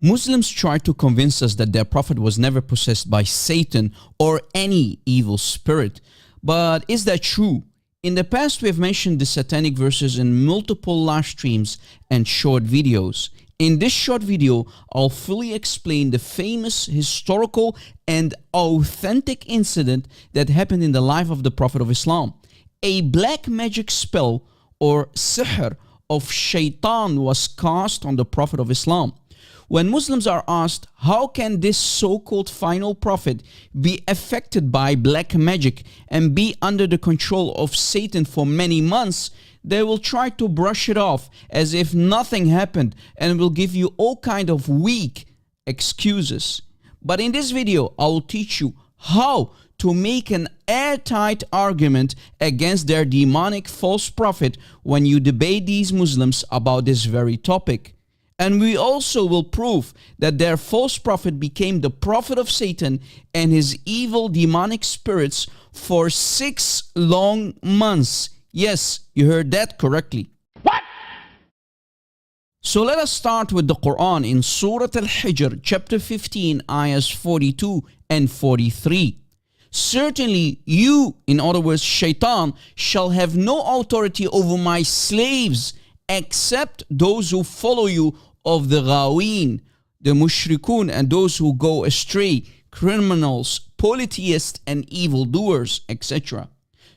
Muslims try to convince us that their prophet was never possessed by Satan or any evil spirit. But is that true? In the past, we have mentioned the satanic verses in multiple live streams and short videos. In this short video, I'll fully explain the famous historical and authentic incident that happened in the life of the Prophet of Islam. A black magic spell or sihr of shaitan was cast on the Prophet of Islam. When Muslims are asked, how can this so-called final prophet be affected by black magic and be under the control of Satan for many months, they will try to brush it off as if nothing happened and will give you all kind of weak excuses. But in this video, I will teach you how to make an airtight argument against their demonic false prophet when you debate these Muslims about this very topic. And we also will prove that their false prophet became the prophet of Satan and his evil demonic spirits for 6 long months. Yes, you heard that correctly. What? So let us start with the Quran in Surah Al-Hijr, chapter 15, ayahs 42 and 43. Certainly you, in other words, Shaitan, shall have no authority over my slaves except those who follow you of the Ghaween, the Mushrikun, and those who go astray, criminals, polytheists, and evildoers, etc.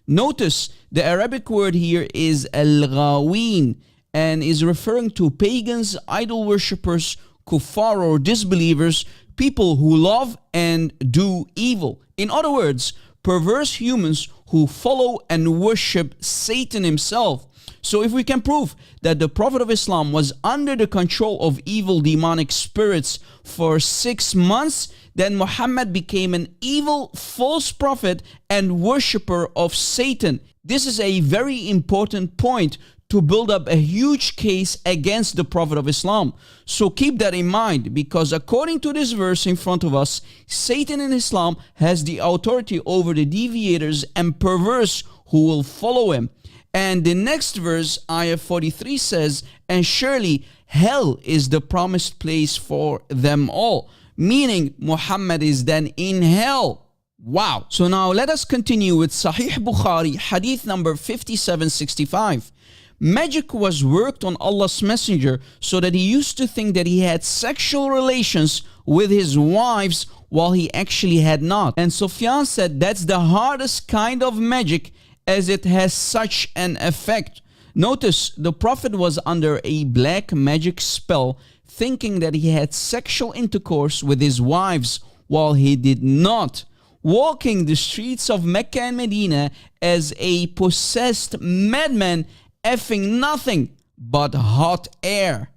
Notice the Arabic word here is al-Ghaween and is referring to pagans, idol worshippers, kuffar or disbelievers, people who love and do evil. In other words, perverse humans who follow and worship Satan himself. So if we can prove that the Prophet of Islam was under the control of evil demonic spirits for 6 months, then Muhammad became an evil false prophet and worshipper of Satan. This is a very important point to build up a huge case against the Prophet of Islam. So keep that in mind, because according to this verse in front of us, Satan in Islam has the authority over the deviators and perverse who will follow him. And the next verse, ayah 43 says, and surely hell is the promised place for them all. Meaning Muhammad is then in hell. Wow. So now let us continue with Sahih Bukhari, hadith number 5765. Magic was worked on Allah's messenger so that he used to think that he had sexual relations with his wives while he actually had not. And Sufyan said that's the hardest kind of magic as it has such an effect. Notice the Prophet was under a black magic spell, thinking that he had sexual intercourse with his wives while he did not, walking the streets of Mecca and Medina as a possessed madman, effing nothing but hot air.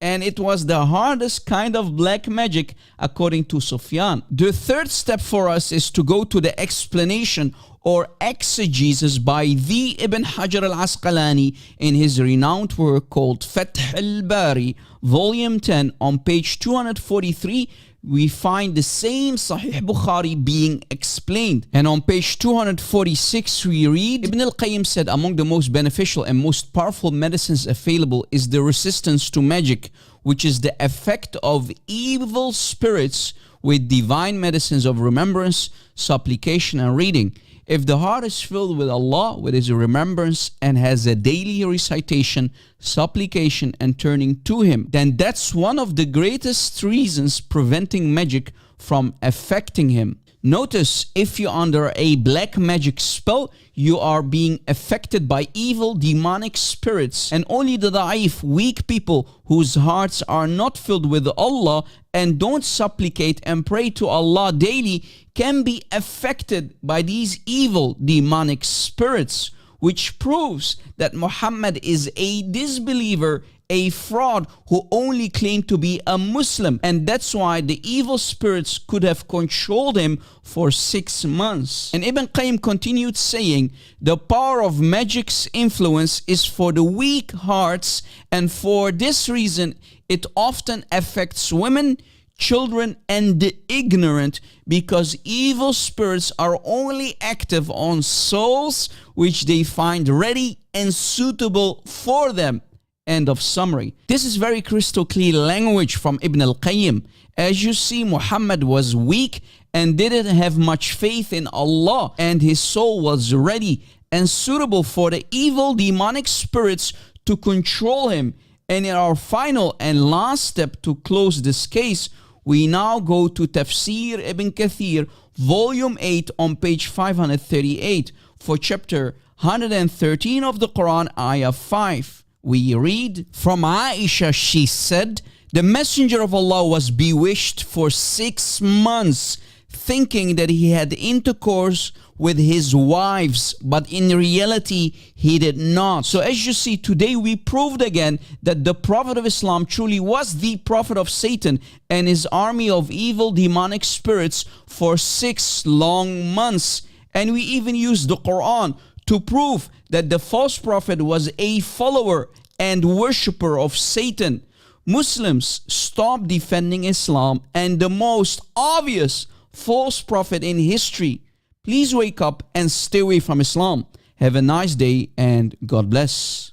And it was the hardest kind of black magic according to Sufyan. The third step for us is to go to the explanation or exegesis by the Ibn Hajar al-Asqalani in his renowned work called Fath al-Bari, volume 10. On page 243, we find the same Sahih Bukhari being explained. And on page 246, we read, Ibn al-Qayyim said, among the most beneficial and most powerful medicines available is the resistance to magic, which is the effect of evil spirits with divine medicines of remembrance, supplication, and reading. If the heart is filled with Allah, with His remembrance, and has a daily recitation, supplication, and turning to Him, then that's one of the greatest reasons preventing magic from affecting him. Notice, if you're under a black magic spell, you are being affected by evil demonic spirits, and only the da'if, weak people whose hearts are not filled with Allah and don't supplicate and pray to Allah daily can be affected by these evil demonic spirits, which proves that Muhammad is a disbeliever, a fraud who only claimed to be a Muslim, and that's why the evil spirits could have controlled him for 6 months. And Ibn Qayyim continued saying, the power of magic's influence is for the weak hearts, and for this reason it often affects women, children, and the ignorant, because evil spirits are only active on souls which they find ready and suitable for them. End of summary. This is very crystal clear language from Ibn al-Qayyim. As you see, Muhammad was weak and didn't have much faith in Allah, and his soul was ready and suitable for the evil demonic spirits to control him. And in our final and last step to close this case, we now go to Tafsir Ibn Kathir, volume 8 on page 538 for chapter 113 of the Quran, ayah 5. We read, from Aisha, she said, the Messenger of Allah was bewitched for 6 months, thinking that he had intercourse with his wives, but in reality, he did not. So as you see, today we proved again that the Prophet of Islam truly was the prophet of Satan and his army of evil demonic spirits for 6 long months. And we even used the Quran to prove that the false prophet was a follower and worshipper of Satan. Muslims, stop defending Islam and the most obvious false prophet in history. Please wake up and stay away from Islam. Have a nice day and God bless.